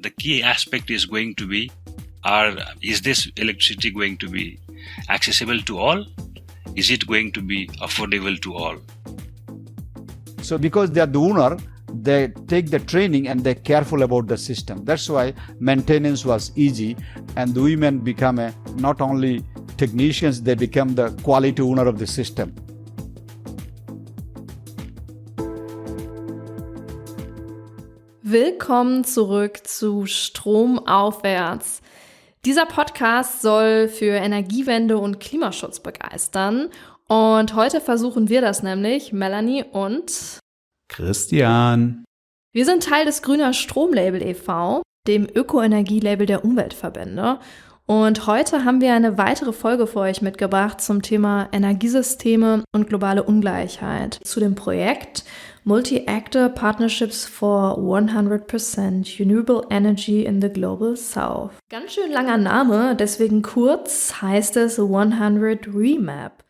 the key aspect is going to be, is this electricity going to be accessible to all? Is it going to be affordable to all? So because they are the owner, they take the training and they're careful about the system. That's why maintenance was easy, and the women become not only technicians, they become the quality owner of the system. Willkommen zurück zu Strom Aufwärts. Dieser Podcast soll für Energiewende und Klimaschutz begeistern. Und heute versuchen wir das nämlich, Melanie und Christian. Wir sind Teil des Grüner Strom-Label e.V., dem Ökoenergie-Label der Umweltverbände. Und heute haben wir eine weitere Folge für euch mitgebracht zum Thema Energiesysteme und globale Ungleichheit. Zu dem Projekt Multi-Actor Partnerships for 100% Renewable Energy in the Global South. Ganz schön langer Name, deswegen kurz heißt es 100 Remap.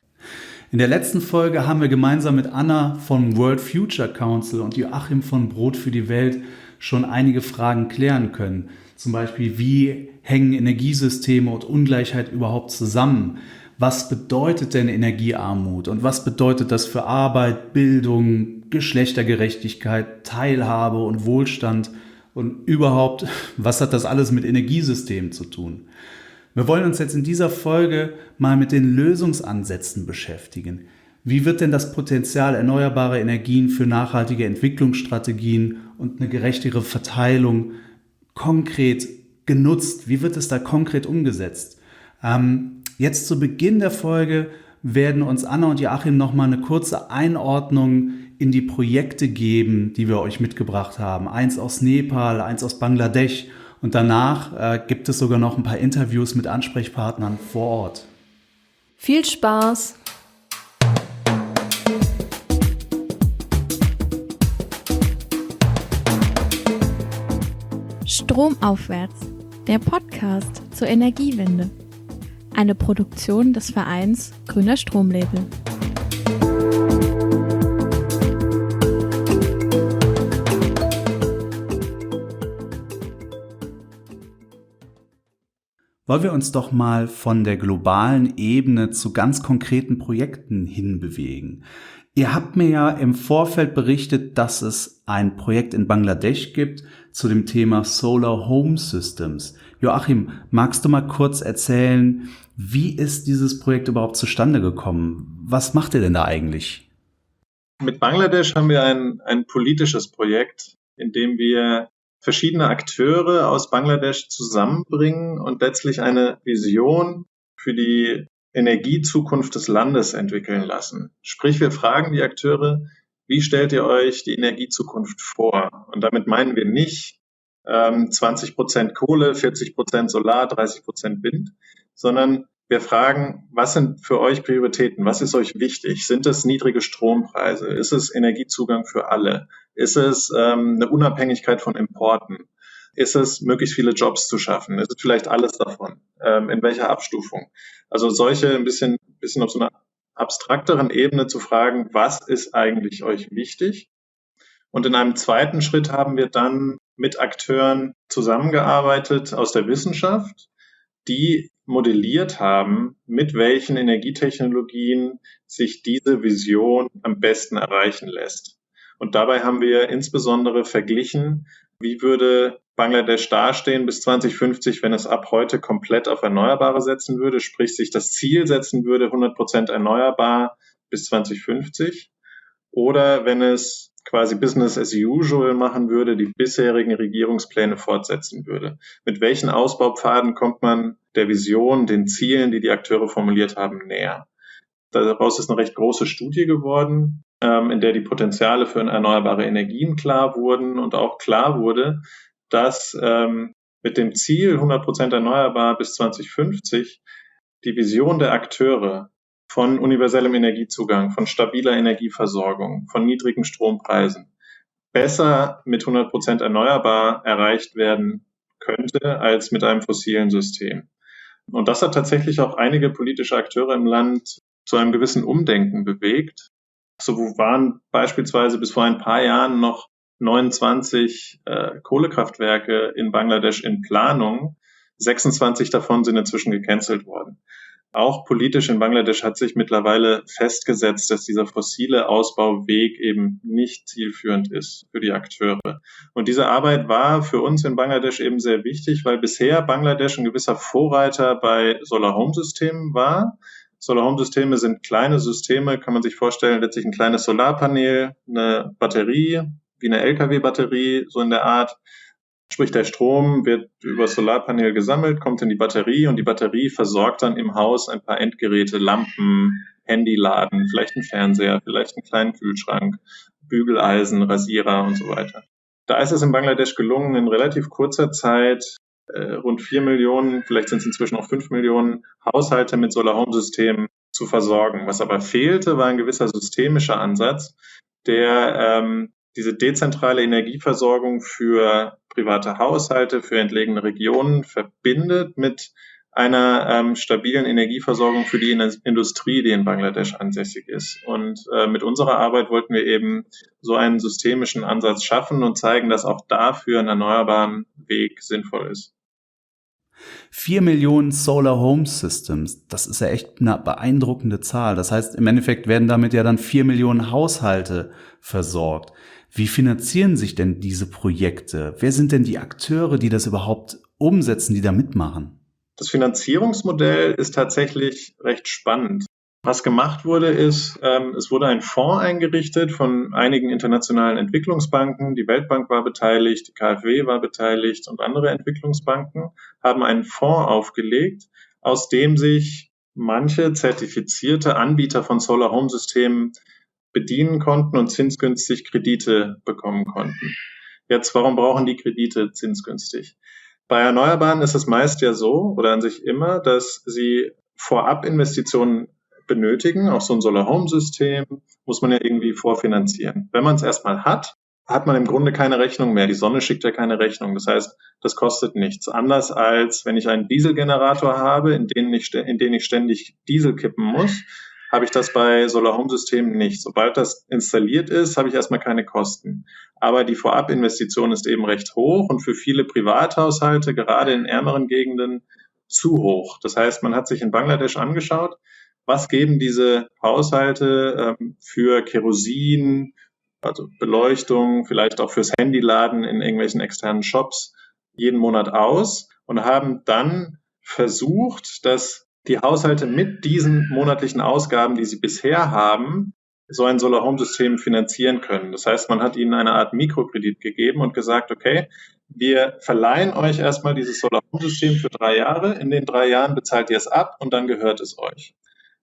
In der letzten Folge haben wir gemeinsam mit Anna vom World Future Council und Joachim von Brot für die Welt schon einige Fragen klären können. Zum Beispiel, wie hängen Energiesysteme und Ungleichheit überhaupt zusammen? Was bedeutet denn Energiearmut und was bedeutet das für Arbeit, Bildung, Geschlechtergerechtigkeit, Teilhabe und Wohlstand? Und überhaupt, was hat das alles mit Energiesystemen zu tun? Wir wollen uns jetzt in dieser Folge mal mit den Lösungsansätzen beschäftigen. Wie wird denn das Potenzial erneuerbarer Energien für nachhaltige Entwicklungsstrategien und eine gerechtere Verteilung konkret genutzt? Wie wird es da konkret umgesetzt? Jetzt zu Beginn der Folge werden uns Anna und Joachim nochmal eine kurze Einordnung in die Projekte geben, die wir euch mitgebracht haben. Eins aus Nepal, eins aus Bangladesch. Und danach gibt es sogar noch ein paar Interviews mit Ansprechpartnern vor Ort. Viel Spaß! Strom Aufwärts, der Podcast zur Energiewende. Eine Produktion des Vereins Grüner Strom-Label. Wollen wir uns doch mal von der globalen Ebene zu ganz konkreten Projekten hinbewegen. Ihr habt mir ja im Vorfeld berichtet, dass es ein Projekt in Bangladesch gibt zu dem Thema Solar Home Systems. Joachim, magst du mal kurz erzählen, wie ist dieses Projekt überhaupt zustande gekommen? Was macht ihr denn da eigentlich? Mit Bangladesch haben wir ein politisches Projekt, in dem wir verschiedene Akteure aus Bangladesch zusammenbringen und letztlich eine Vision für die Energiezukunft des Landes entwickeln lassen. Sprich, wir fragen die Akteure, wie stellt ihr euch die Energiezukunft vor? Und damit meinen wir nicht 20% Kohle, 40% Solar, 30% Wind, sondern wir fragen, was sind für euch Prioritäten? Was ist euch wichtig? Sind es niedrige Strompreise? Ist es Energiezugang für alle? Ist es eine Unabhängigkeit von Importen? Ist es möglichst viele Jobs zu schaffen? Ist es vielleicht alles davon? In welcher Abstufung? Also solche ein bisschen auf so einer abstrakteren Ebene zu fragen, was ist eigentlich euch wichtig? Und in einem zweiten Schritt haben wir dann mit Akteuren zusammengearbeitet aus der Wissenschaft, die modelliert haben, mit welchen Energietechnologien sich diese Vision am besten erreichen lässt. Und dabei haben wir insbesondere verglichen, wie würde Bangladesch dastehen bis 2050, wenn es ab heute komplett auf Erneuerbare setzen würde, sprich sich das Ziel setzen würde, 100% erneuerbar bis 2050, oder wenn es quasi Business as usual machen würde, die bisherigen Regierungspläne fortsetzen würde. Mit welchen Ausbaupfaden kommt man der Vision, den Zielen, die die Akteure formuliert haben, näher? Daraus ist eine recht große Studie geworden, in der die Potenziale für erneuerbare Energien klar wurden und auch klar wurde, dass mit dem Ziel 100% erneuerbar bis 2050 die Vision der Akteure von universellem Energiezugang, von stabiler Energieversorgung, von niedrigen Strompreisen besser mit 100% erneuerbar erreicht werden könnte als mit einem fossilen System. Und das hat tatsächlich auch einige politische Akteure im Land zu einem gewissen Umdenken bewegt. So waren beispielsweise bis vor ein paar Jahren noch 29 Kohlekraftwerke in Bangladesch in Planung. 26 davon sind inzwischen gecancelt worden. Auch politisch in Bangladesch hat sich mittlerweile festgesetzt, dass dieser fossile Ausbauweg eben nicht zielführend ist für die Akteure. Und diese Arbeit war für uns in Bangladesch eben sehr wichtig, weil bisher Bangladesch ein gewisser Vorreiter bei Solar-Home-Systemen war. Solar-Home-Systeme sind kleine Systeme, kann man sich vorstellen, letztlich ein kleines Solarpanel, eine Batterie, wie eine LKW-Batterie, so in der Art. Sprich, der Strom wird über das Solarpanel gesammelt, kommt in die Batterie und die Batterie versorgt dann im Haus ein paar Endgeräte, Lampen, Handyladen, vielleicht einen Fernseher, vielleicht einen kleinen Kühlschrank, Bügeleisen, Rasierer und so weiter. Da ist es in Bangladesch gelungen, in relativ kurzer Zeit rund 4 Millionen, vielleicht sind es inzwischen auch 5 Millionen Haushalte mit Solar-Home-Systemen zu versorgen. Was aber fehlte, war ein gewisser systemischer Ansatz, der diese dezentrale Energieversorgung für private Haushalte, für entlegene Regionen verbindet mit einer stabilen Energieversorgung für die Industrie, die in Bangladesch ansässig ist. Und mit unserer Arbeit wollten wir eben so einen systemischen Ansatz schaffen und zeigen, dass auch dafür ein erneuerbaren Weg sinnvoll ist. 4 Millionen Solar Home Systems, das ist ja echt eine beeindruckende Zahl. Das heißt, im Endeffekt werden damit ja dann 4 Millionen Haushalte versorgt. Wie finanzieren sich denn diese Projekte? Wer sind denn die Akteure, die das überhaupt umsetzen, die da mitmachen? Das Finanzierungsmodell ist tatsächlich recht spannend. Was gemacht wurde, ist, es wurde ein Fonds eingerichtet von einigen internationalen Entwicklungsbanken. Die Weltbank war beteiligt, die KfW war beteiligt und andere Entwicklungsbanken haben einen Fonds aufgelegt, aus dem sich manche zertifizierte Anbieter von Solar-Home-Systemen bedienen konnten und zinsgünstig Kredite bekommen konnten. Jetzt, warum brauchen die Kredite zinsgünstig? Bei Erneuerbaren ist es meist ja so, oder an sich immer, dass sie vorab Investitionen benötigen. Auch so ein Solar-Home-System muss man ja irgendwie vorfinanzieren. Wenn man es erstmal hat, hat man im Grunde keine Rechnung mehr. Die Sonne schickt ja keine Rechnung. Das heißt, das kostet nichts. Anders als wenn ich einen Dieselgenerator habe, in den ich ständig Diesel kippen muss, habe ich das bei Solar-Home-Systemen nicht. Sobald das installiert ist, habe ich erstmal keine Kosten. Aber die Vorabinvestition ist eben recht hoch und für viele Privathaushalte, gerade in ärmeren Gegenden, zu hoch. Das heißt, man hat sich in Bangladesch angeschaut, was geben diese Haushalte für Kerosin, also Beleuchtung, vielleicht auch fürs Handyladen in irgendwelchen externen Shops jeden Monat aus und haben dann versucht, dass die Haushalte mit diesen monatlichen Ausgaben, die sie bisher haben, so ein Solar-Home-System finanzieren können. Das heißt, man hat ihnen eine Art Mikrokredit gegeben und gesagt, okay, wir verleihen euch erstmal dieses Solar-Home-System für 3 Jahre. In den 3 Jahren bezahlt ihr es ab und dann gehört es euch.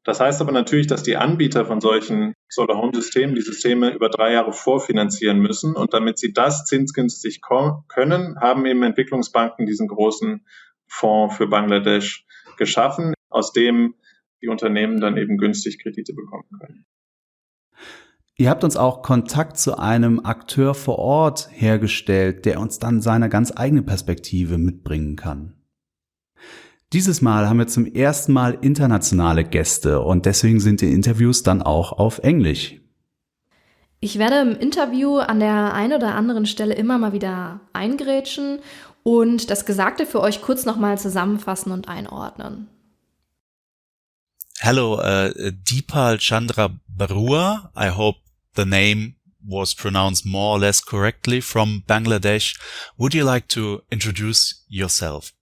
Das heißt aber natürlich, dass die Anbieter von solchen Solar-Home-Systemen die Systeme über 3 Jahre vorfinanzieren müssen. Und damit sie das zinsgünstig können, haben eben Entwicklungsbanken diesen großen Fonds für Bangladesch geschaffen, aus dem die Unternehmen dann eben günstig Kredite bekommen können. Ihr habt uns auch Kontakt zu einem Akteur vor Ort hergestellt, der uns dann seine ganz eigene Perspektive mitbringen kann. Dieses Mal haben wir zum ersten Mal internationale Gäste und deswegen sind die Interviews dann auch auf Englisch. Ich werde im Interview an der einen oder anderen Stelle immer mal wieder eingrätschen und das Gesagte für euch kurz nochmal zusammenfassen und einordnen. Hello, Dipal Chandra Barua. I hope the name was pronounced more or less correctly, from Bangladesh. Would you like to introduce yourself?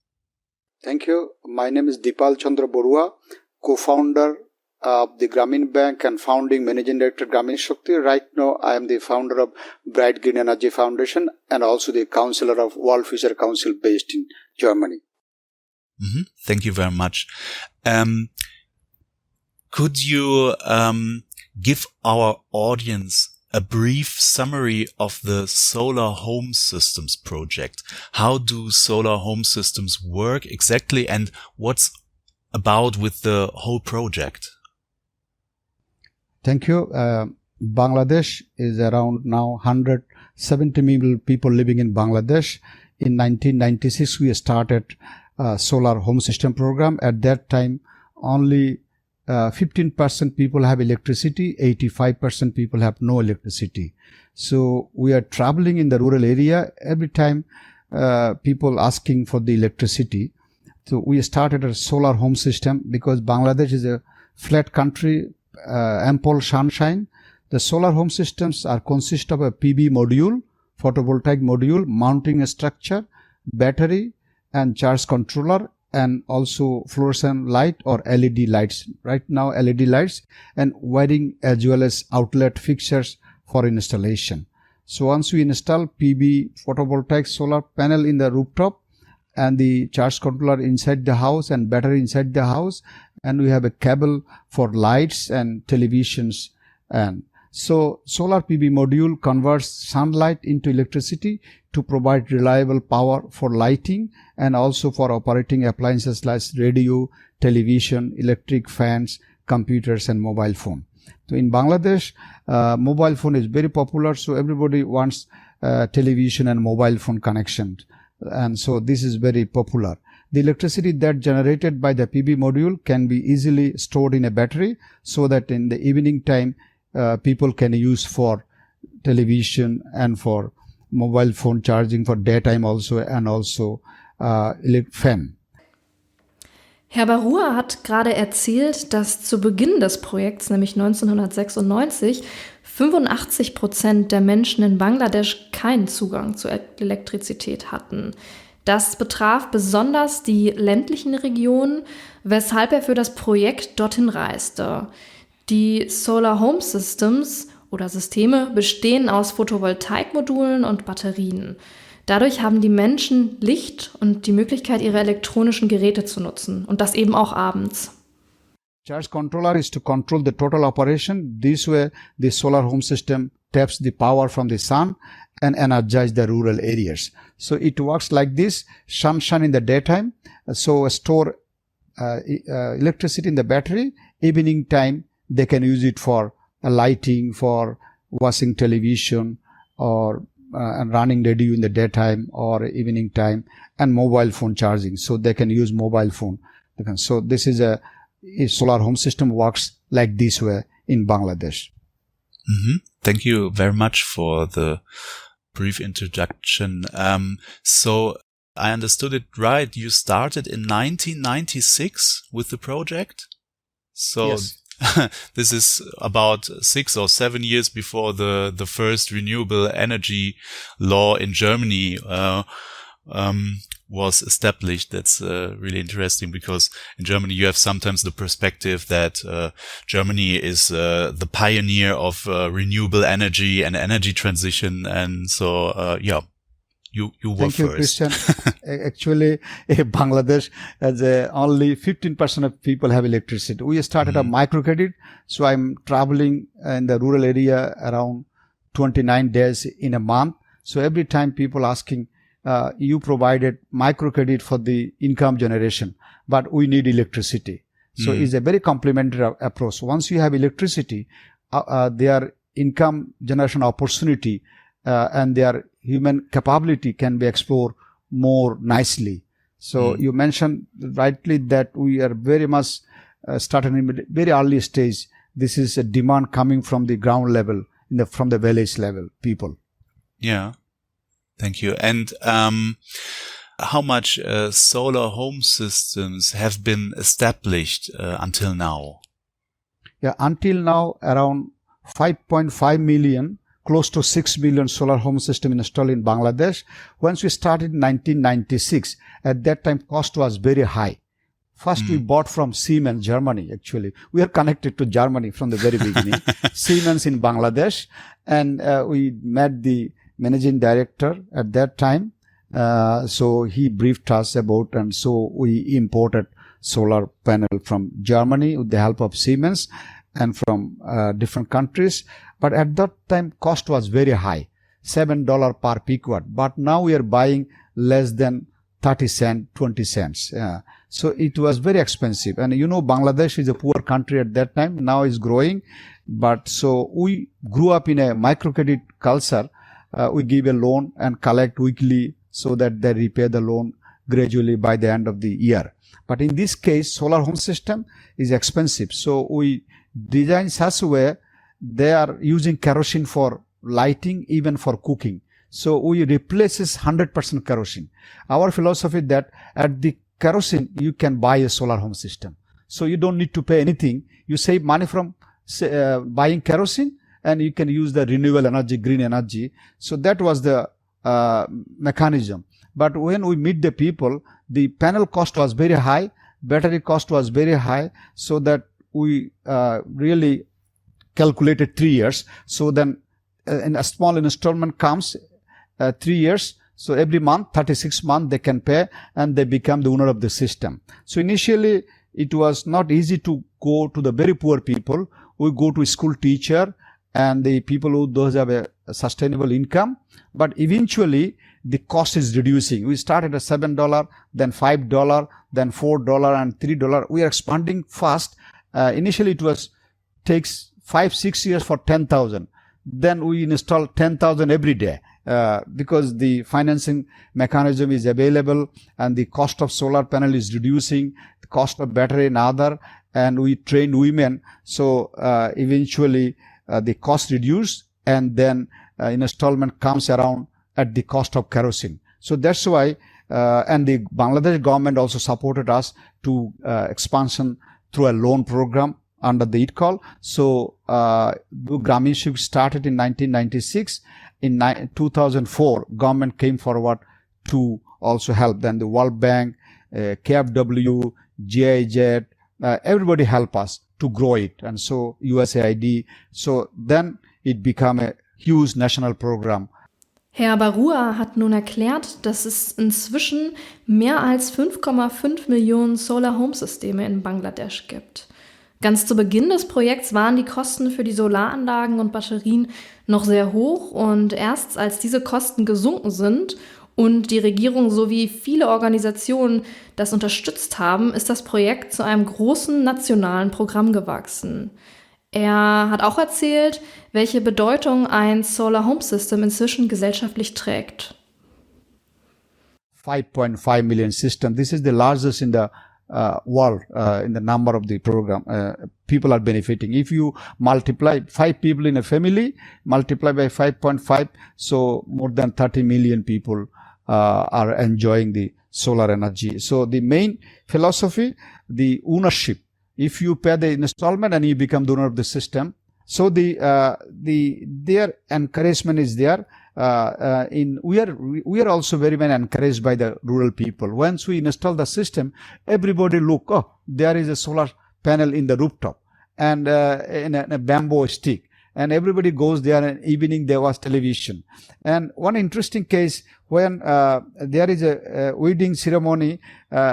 Thank you. My name is Dipal Chandra Barua, co-founder of the Grameen Bank and founding managing director Grameen Shakti. Right now, I am the founder of Bright Green Energy Foundation and also the counselor of World Future Council based in Germany. Thank you very much. Could you give our audience a brief summary of the Solar Home Systems project? How do solar home systems work exactly, and what's about with the whole project? Thank you. Bangladesh is around now 170 million people living in Bangladesh. In 1996, we started a solar home system program. At that time, only 15% people have electricity, 85% people have no electricity. So we are traveling in the rural area every time people asking for the electricity. So we started a solar home system because Bangladesh is a flat country, ample sunshine. The solar home systems consist of a PV module, photovoltaic module, mounting structure, battery and charge controller, and also fluorescent light or LED lights. Right now LED lights, and wiring as well as outlet fixtures for installation. So once we install PV photovoltaic solar panel in the rooftop and the charge controller inside the house and battery inside the house, and we have a cable for lights and televisions. And so solar PV module converts sunlight into electricity to provide reliable power for lighting and also for operating appliances like radio, television, electric fans, computers and mobile phone. So in Bangladesh, mobile phone is very popular, so everybody wants television and mobile phone connection. And so this is very popular. The electricity that generated by the PV module can be easily stored in a battery so that in the evening time people can use for television and for mobile phone charging for daytime also, and also fan. Herr Barua hat gerade erzählt, dass zu Beginn des Projekts, nämlich 1996, 85% der Menschen in Bangladesch keinen Zugang zu Elektrizität hatten. Das betraf besonders die ländlichen Regionen, weshalb er für das Projekt dorthin reiste. Die Solar Home Systems oder Systeme bestehen aus Photovoltaikmodulen und Batterien. Dadurch haben die Menschen Licht und die Möglichkeit, ihre elektronischen Geräte zu nutzen. Und das eben auch abends. Charge controller is to control the total operation. This way, the solar home system taps the power from the sun and energize the rural areas. So it works like this: sunshine in the daytime, so store electricity in the battery. Evening time, they can use it for lighting, for watching television, or and running radio in the daytime or evening time, and mobile phone charging. So they can use mobile phone. So this is a solar home system works like this way in Bangladesh. Mm-hmm. Thank you very much for the brief introduction. So I understood it right. You started in 1996 with the project. So yes. This is about 6 or 7 years before the first renewable energy law in Germany was established. That's really interesting, because in Germany you have sometimes the perspective that Germany is the pioneer of renewable energy and energy transition, and so you were Thank you, first. Christian. Actually, Bangladesh has only 15% of people have electricity. We started a microcredit, so I'm traveling in the rural area around 29 days in a month. So every time people asking, you provided microcredit for the income generation, but we need electricity. So it's a very complementary approach. Once you have electricity, their income generation opportunity and their human capability can be explored more nicely. So you mentioned rightly that we are very much started in a very early stage. This is a demand coming from the ground level, from the village level people. Yeah. Thank you. And how much solar home systems have been established until now? Yeah, until now, around 5.5 million, close to 6 million solar home system installed in Bangladesh. Once we started in 1996, at that time cost was very high. First we bought from Siemens, Germany, actually. We are connected to Germany from the very beginning. Siemens in Bangladesh. And we met the managing director at that time. So he briefed us about, and so we imported solar panel from Germany with the help of Siemens and from different countries. But at that time, cost was very high, $7 per peak watt. But now we are buying less than 30 cents, 20 cents. So it was very expensive. And you know, Bangladesh is a poor country at that time. Now it's growing. But so we grew up in a microcredit culture. We give a loan and collect weekly so that they repay the loan gradually by the end of the year. But in this case, solar home system is expensive. So we design such a way they are using kerosene for lighting, even for cooking. So we replaces 100% kerosene. Our philosophy that at the kerosene, you can buy a solar home system. So you don't need to pay anything. You save money from buying kerosene, and you can use the renewable energy, green energy. So that was the mechanism. But when we meet the people, the panel cost was very high, battery cost was very high, so that we really calculated 3 years. So then a small installment comes 3 years. So every month, 36 months they can pay, and they become the owner of the system. So initially, it was not easy to go to the very poor people. We go to school teacher and the people who those have a sustainable income. But eventually, the cost is reducing. We started at $7, then $5, then $4 and $3. We are expanding fast. Initially, it takes 5-6 years for 10,000. Then we install 10,000 every day. Because the financing mechanism is available and the cost of solar panel is reducing, the cost of battery and other, and we train women. So eventually the cost reduced, and then installment comes around at the cost of kerosene. So that's why, and the Bangladesh government also supported us to expansion through a loan program under the ITCOL. So Grameenship started in 1996. In 2004, government came forward to also help. Then the World Bank, KfW, GIZ, everybody help us to grow it. And so USAID. So then it became a huge national program. Herr Barua hat nun erklärt, dass es inzwischen mehr als 5,5 Millionen Solar-Home-Systeme in Bangladesch gibt. Ganz zu Beginn des Projekts waren die Kosten für die Solaranlagen und Batterien noch sehr hoch, und erst als diese Kosten gesunken sind und die Regierung sowie viele Organisationen das unterstützt haben, ist das Projekt zu einem großen nationalen Programm gewachsen. Er hat auch erzählt, welche Bedeutung ein Solar Home System inzwischen gesellschaftlich trägt. 5.5 million system. This is the largest in the world in the number of the program. People are benefiting. If you multiply 5 people in a family, multiply by 5.5, so more than 30 million people are enjoying the solar energy. So the main philosophy, the ownership. If you pay the installment and you become the owner of the system, so their encouragement is there. We are also very much encouraged by the rural people. Once we install the system, everybody look, oh, there is a solar panel in the rooftop and in a bamboo stick. And everybody goes there, and evening they watch television. And one interesting case, when there is a wedding ceremony,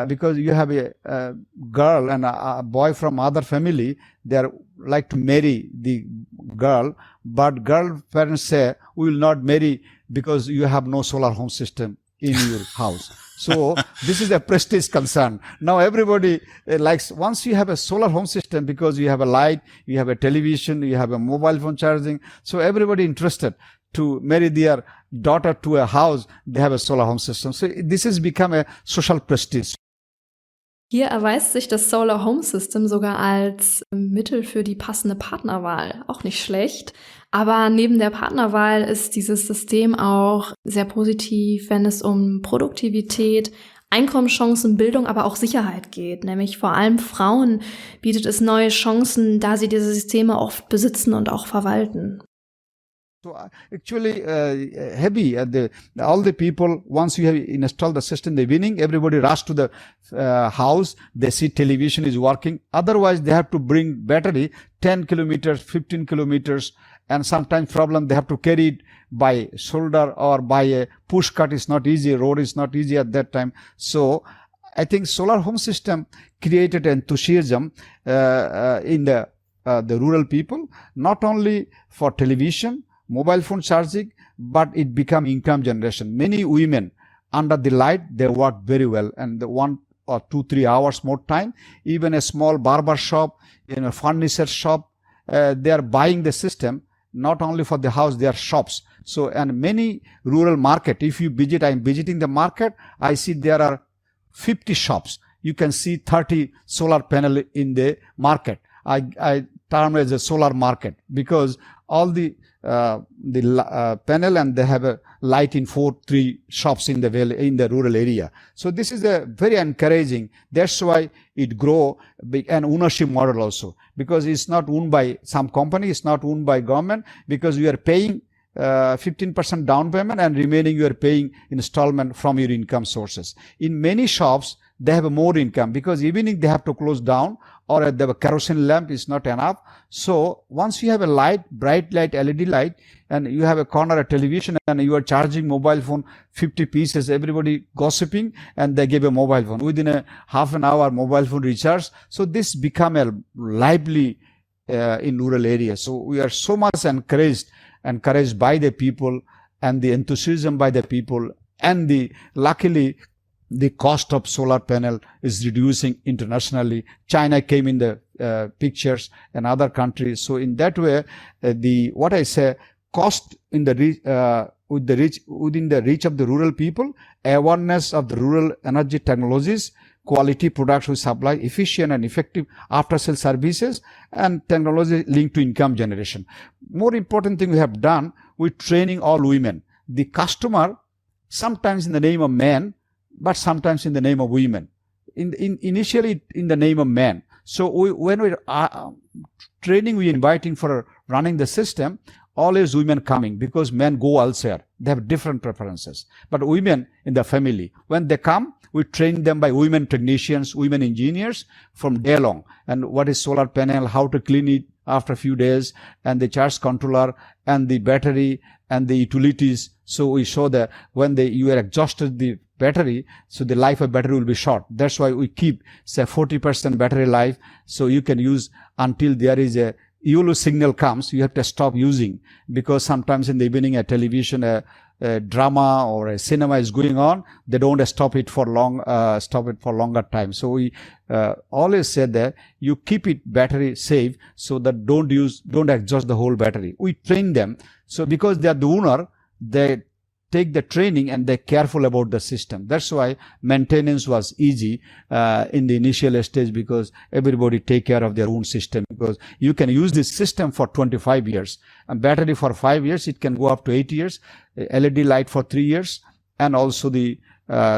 because you have a girl and a boy from other family, they are like to marry the girl, but girl parents say, we will not marry because you have no solar home system in your house. So this is a prestige concern. Now everybody likes, once you have a solar home system, because you have a light, you have a television, you have a mobile phone charging, so everybody interested to marry their daughter to a house, they have a solar home system. So this has become a social prestige. Hier erweist sich das Solar Home System sogar als Mittel für die passende Partnerwahl. Auch nicht schlecht. Aber neben der Partnerwahl ist dieses System auch sehr positiv, wenn es um Produktivität, Einkommenschancen, Bildung, aber auch Sicherheit geht. Nämlich vor allem Frauen bietet es neue Chancen, da sie diese Systeme oft besitzen und auch verwalten. So actually, heavy. All the people, once you have installed the system, they're winning. Everybody rush to the house. They see television is working. Otherwise, they have to bring battery 10 kilometers, 15 kilometers. And sometimes problem, they have to carry it by shoulder or by a push cart. Is not easy. Road is not easy at that time. So I think solar home system created enthusiasm in the rural people, not only for television, mobile phone charging, but it become income generation. Many women under the light, they work very well, and the 1 or 2-3 hours more time. Even a small barber shop, a furniture shop, they are buying the system, not only for the house, their shops. So, and many rural market, if you visit, I'm visiting the market, I see there are 50 shops. You can see 30 solar panel in the market. I term as a solar market, because all the panel, and they have a light in 3 shops in the rural area. So this is a very encouraging. That's why it grow an ownership model also, because it's not owned by some company, it's not owned by government, because you are paying 15% down payment and remaining you are paying installment from your income sources. In many shops, they have more income because evening they have to close down, or the kerosene lamp is not enough. So once you have a light, bright light, LED light, and you have a corner a television, and you are charging mobile phone 50 pieces, everybody gossiping, and they give a mobile phone. Within a half an hour, mobile phone recharge. So this become a lively in rural areas. So we are so much encouraged by the people and the enthusiasm by the people, and luckily the cost of solar panel is reducing internationally. China came in the pictures and other countries. So in that way, cost in the within the reach of the rural people, awareness of the rural energy technologies, quality products we supply, efficient and effective after-sale services, and technology linked to income generation. More important thing we have done, we're training all women. The customer, sometimes in the name of men, but sometimes in the name of women. Initially in the name of men. So when we're training, we're inviting for running the system, always women coming, because men go elsewhere. They have different preferences. But women in the family, when they come, we train them by women technicians, women engineers from day long. And what is solar panel, how to clean it after a few days, and the charge controller, and the battery, and the utilities. So we show that when you are exhausted the battery, so the life of battery will be short. That's why we keep, say, 40% battery life. So you can use until there is a yellow signal comes, you have to stop using, because sometimes in the evening a television, a drama or a cinema is going on, they don't stop it for longer time. So we always say that you keep it battery safe, so that don't exhaust the whole battery. We train them. So because they are the owner, they take the training and they're careful about the system. That's why maintenance was easy in the initial stage, because everybody take care of their own system, because you can use this system for 25 years and battery for 5 years. It can go up to 8 years, LED light for 3 years, and also the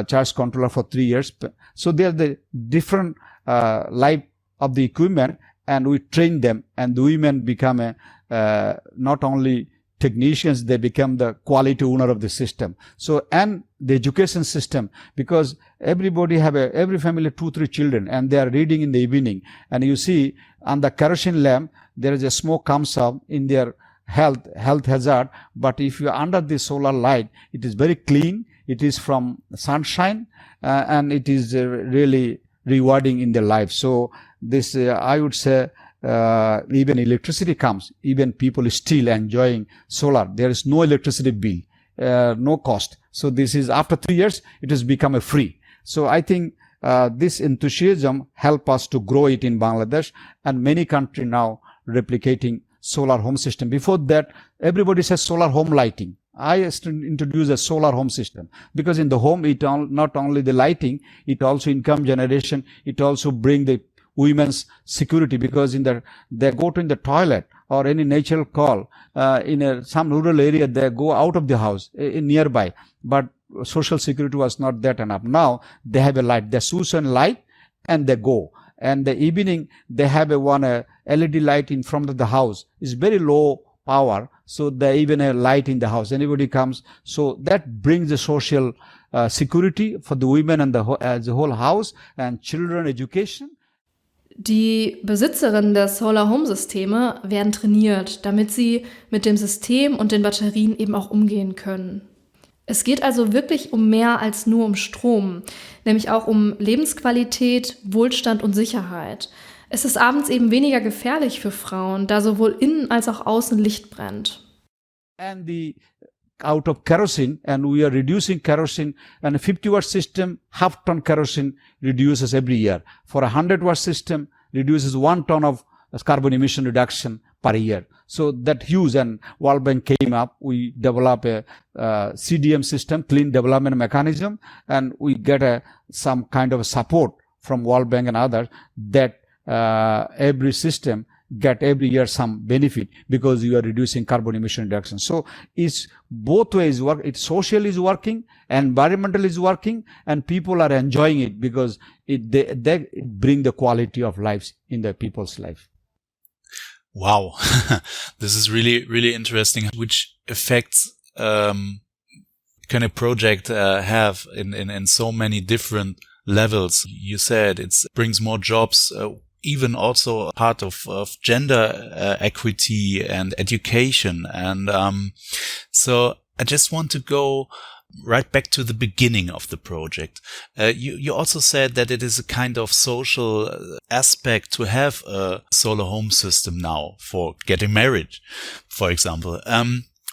charge controller for 3 years. So they are the different life of the equipment, and we train them, and the women become not only technicians, they become the quality owner of the system. So, and the education system, because every family 2-3 children, and they are reading in the evening, and you see on the kerosene lamp there is a smoke comes up in their health hazard. But if you are under the solar light, it is very clean, it is from sunshine, and it is really rewarding in their life. So this I would say, even electricity comes, even people still enjoying solar. There is no electricity bill, no cost. So this is after 3 years, it has become a free. So I think this enthusiasm help us to grow it in Bangladesh, and many countries now replicating solar home system. Before that, everybody says solar home lighting. I introduce a solar home system, because in the home, it not only the lighting, it also income generation, it also bring the women's security, because they go to in the toilet or any natural call in some rural area, they go out of the house in nearby, but social security was not that enough. Now they have a light, they switch on light and they go, and the evening they have one LED light in front of the house. It's very low power, so they even a light in the house, anybody comes. So that brings the social security for the women and the whole house, and children education. Die Besitzerinnen der Solar-Home-Systeme werden trainiert, damit sie mit dem System und den Batterien eben auch umgehen können. Es geht also wirklich um mehr als nur um Strom, nämlich auch um Lebensqualität, Wohlstand und Sicherheit. Es ist abends eben weniger gefährlich für Frauen, da sowohl innen als auch außen Licht brennt. And out of kerosene, and we are reducing kerosene, and a 50-watt system, half-ton kerosene reduces every year. For a 100-watt system, reduces 1 ton of carbon emission reduction per year. So that huge, and World Bank came up, we develop a CDM system, clean development mechanism, and we get some kind of support from World Bank and others, that every system get every year some benefit because you are reducing carbon emission reduction. So it's both ways work. It's social is working, environmental is working, and people are enjoying it because they bring the quality of lives in the people's life. Wow. This is really, really interesting. Which effects can a project have in so many different levels? You said it brings more jobs, even also a part of gender equity and education. And so I just want to go right back to the beginning of the project. You also said that it is a kind of social aspect to have a solar home system now for getting married, for example.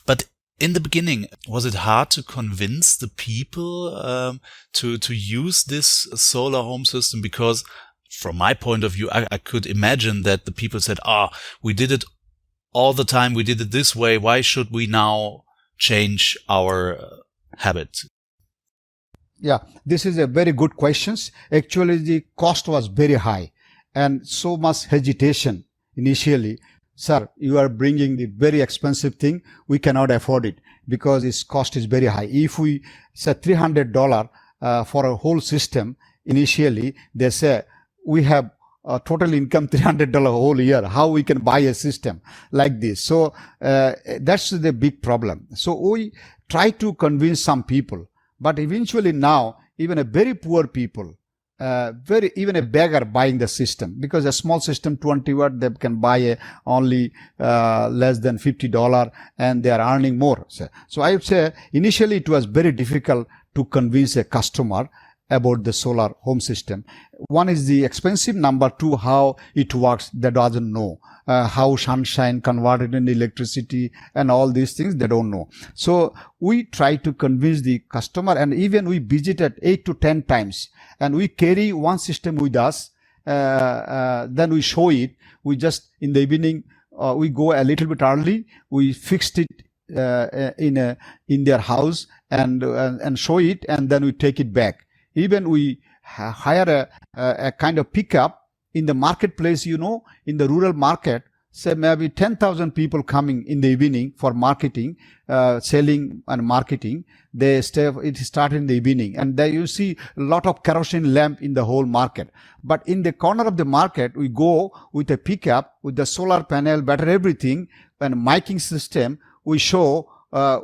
But in the beginning, was it hard to convince the people to use this solar home system? Because from my point of view, I could imagine that the people said, we did it all the time. We did it this way. Why should we now change our habit? Yeah, this is a very good question. Actually, the cost was very high and so much hesitation initially. Sir, you are bringing the very expensive thing. We cannot afford it because its cost is very high. If we say $300 for a whole system, initially they say we have a total income $300 a whole year. How we can buy a system like this? So that's the big problem. So we try to convince some people, but eventually now even a very poor people, even a beggar buying the system, because a small system 20 watt they can buy only less than $50 and they are earning more. So I would say initially it was very difficult to convince a customer about the solar home system. One is the expensive. Number two, how it works, they doesn't know. How sunshine converted into electricity and all these things, they don't know. So we try to convince the customer, and even we visited 8 to 10 times and we carry one system with us. Then we show it. We just in the evening, we go a little bit early. We fixed it in their house and show it, and then we take it back. Even we hire a kind of pickup in the marketplace, in the rural market, say maybe 10,000 people coming in the evening for marketing, selling and marketing. It starts in the evening, and there you see a lot of kerosene lamp in the whole market. But in the corner of the market, we go with a pickup with the solar panel, battery, everything, and miking system. We show,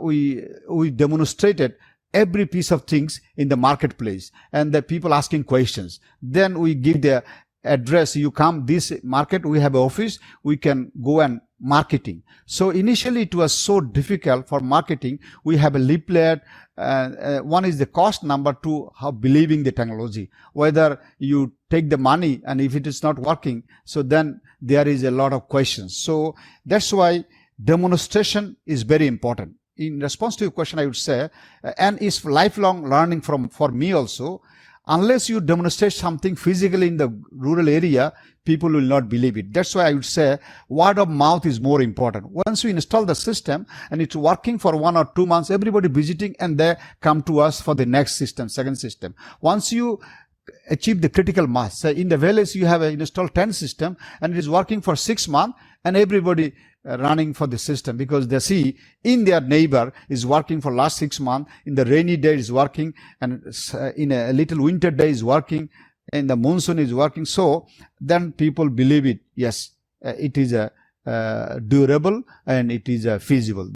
we demonstrated every piece of things in the marketplace, and the people asking questions. Then we give the address. You come this market, we have an office, we can go and marketing. So initially it was so difficult for marketing. We have a leaflet. One is the cost. Number two, how believing the technology, whether you take the money and if it is not working, so then there is a lot of questions. So that's why demonstration is very important. In response to your question, I would say, and it's lifelong learning for me also, unless you demonstrate something physically in the rural area, people will not believe it. That's why I would say word of mouth is more important. Once we install the system and it's working for 1 or 2 months, everybody visiting and they come to us for the next system, second system. Once you achieve the critical mass, say in the village you have installed 10 system and it is working for 6 months, and everybody running for the system because they see in their neighbor is working for last 6 months, in the rainy day is working, and in a little winter day is working, in the monsoon is working. So then people believe it. Yes, it is durable and it is feasible.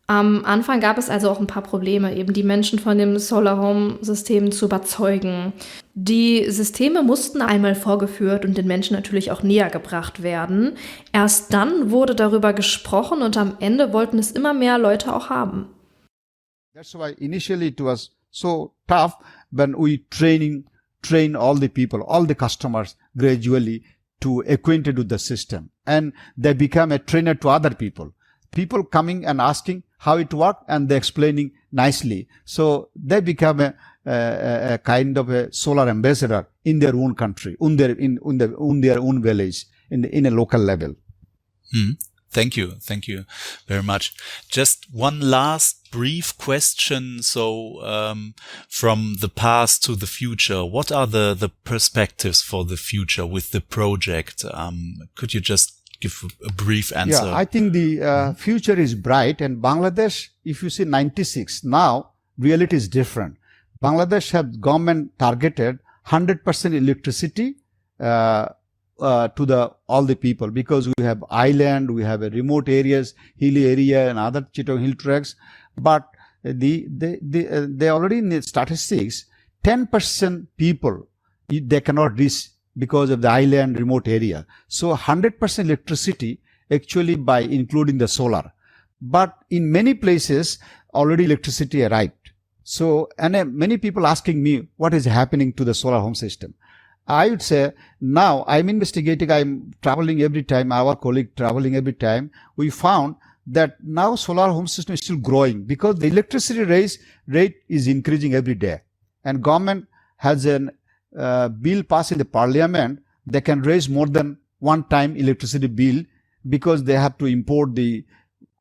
Am Anfang gab es also auch ein paar Probleme, eben die Menschen von dem Solar Home System zu überzeugen. Die Systeme mussten einmal vorgeführt und den Menschen natürlich auch näher gebracht werden. Erst dann wurde darüber gesprochen und am Ende wollten es immer mehr Leute auch haben. That's why initially it was so tough when we train all the people, all the customers gradually to acquainted with the system, and they become a trainer to other people. People coming and asking how it works, and they explaining nicely. So they become a kind of a solar ambassador in their own country, in their own village, in a local level. Thank you very much. Just one last brief question. So, from the past to the future, what are the perspectives for the future with the project? Could you just give a brief answer. Yeah, I think the future is bright, and Bangladesh, if you see 96, now reality is different. Bangladesh have government targeted 100% electricity to all the people, because we have island, we have remote areas, hilly area and other Chittagong hill tracts. But they already in the statistics, 10% people they cannot reach because of the island remote area. So 100% electricity actually by including the solar. But in many places already electricity arrived. So, and many people asking me what is happening to the solar home system. I would say now I'm investigating, I'm traveling every time, our colleague traveling every time. We found that now solar home system is still growing because the electricity rate is increasing every day. And government has a bill passed in the parliament. They can raise more than one time electricity bill because they have to import the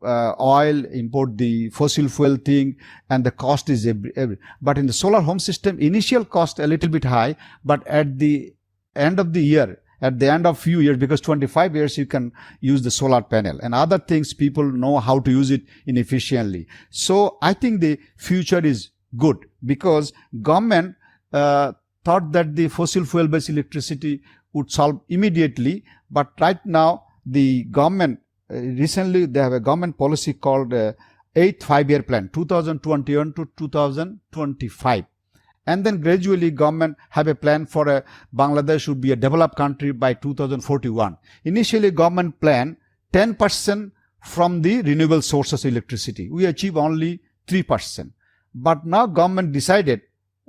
oil, import the fossil fuel thing, and the cost is every. But in the solar home system, initial cost a little bit high, but at the end of the year, at the end of few years, because 25 years you can use the solar panel and other things, people know how to use it efficiently. So I think the future is good because government thought that the fossil fuel based electricity would solve immediately, but right now the government recently they have a government policy called 8th 5-year plan 2021 to 2025, and then gradually government have a plan for Bangladesh should be a developed country by 2041. Initially government plan 10% from the renewable sources of electricity. We achieve only 3%, but now government decided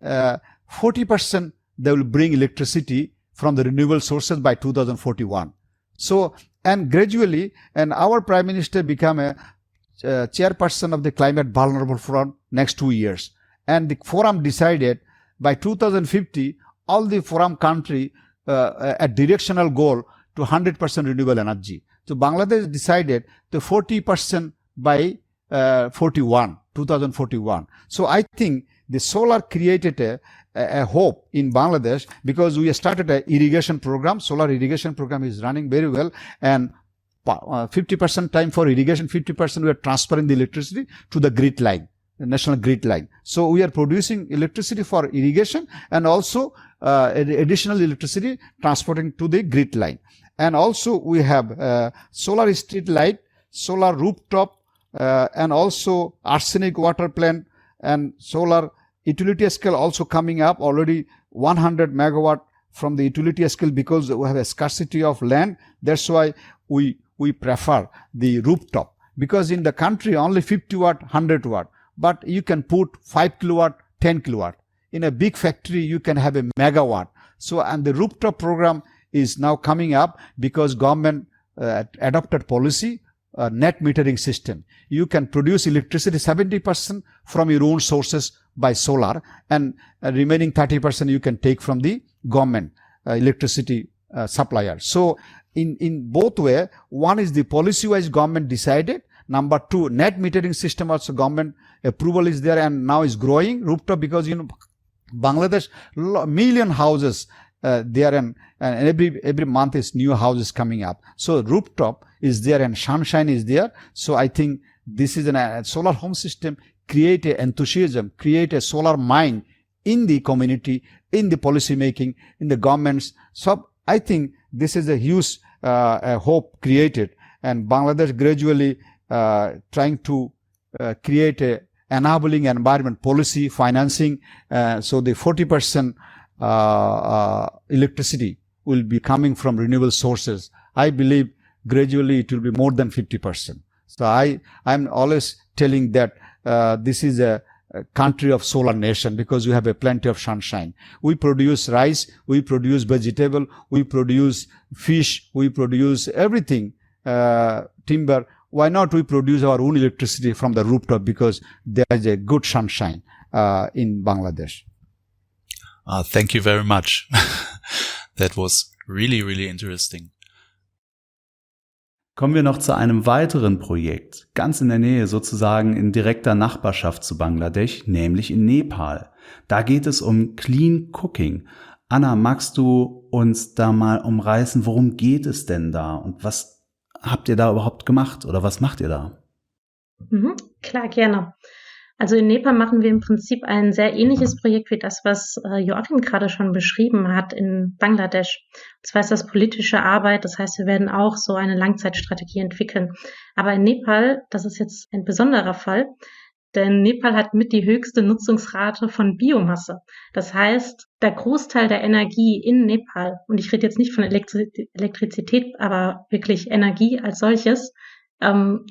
40% they will bring electricity from the renewable sources by 2041. So, and gradually, and our Prime Minister become a chairperson of the Climate Vulnerable Forum next 2 years. And the forum decided by 2050, all the forum country a directional goal to 100% renewable energy. So Bangladesh decided to 40% by 2041. So I think the solar created a hope in Bangladesh because we started an irrigation program. Solar irrigation program is running very well, and 50% time for irrigation, 50% we are transferring the electricity to the grid line, the national grid line. So we are producing electricity for irrigation and also additional electricity transporting to the grid line. And also we have solar street light, solar rooftop, and also arsenic water plant and solar utility scale also coming up, already 100 megawatt from the utility scale because we have a scarcity of land. That's why we prefer the rooftop, because in the country only 50 watt, 100 watt, but you can put 5 kilowatt, 10 kilowatt. In a big factory, you can have a megawatt. So, and the rooftop program is now coming up because government adopted policy, net metering system. You can produce electricity 70% from your own sources by solar, and remaining 30% you can take from the government electricity supplier. So in both way, one is the policy wise government decided. Number two, net metering system also government approval is there and now is growing. Rooftop, because Bangladesh million houses there, and every month is new houses coming up. So rooftop is there and sunshine is there. So I think this is a solar home system create a enthusiasm, create a solar mind in the community, in the policy making, in the governments. So I think this is a huge hope created, and Bangladesh gradually trying to create a enabling environment policy, financing, so the 40% electricity will be coming from renewable sources. I believe gradually it will be more than 50%. So I'm always telling that this is a country of solar nation because we have a plenty of sunshine. We produce rice, we produce vegetable, we produce fish, we produce everything, timber. Why not we produce our own electricity from the rooftop, because there is a good sunshine in Bangladesh. Thank you very much. That was really, really interesting. Kommen wir noch zu einem weiteren Projekt, ganz in der Nähe, sozusagen in direkter Nachbarschaft zu Bangladesch, nämlich in Nepal. Da geht es um Clean Cooking. Anna, magst du uns da mal umreißen, worum geht es denn da und was habt ihr da überhaupt gemacht oder was macht ihr da? Klar, gerne. Also in Nepal machen wir im Prinzip ein sehr ähnliches Projekt wie das, was Joachim gerade schon beschrieben hat in Bangladesch. Und zwar ist das politische Arbeit, das heißt, wir werden auch so eine Langzeitstrategie entwickeln. Aber in Nepal, das ist jetzt ein besonderer Fall, denn Nepal hat mit die höchste Nutzungsrate von Biomasse. Das heißt, der Großteil der Energie in Nepal, und ich rede jetzt nicht von Elektrizität, aber wirklich Energie als solches,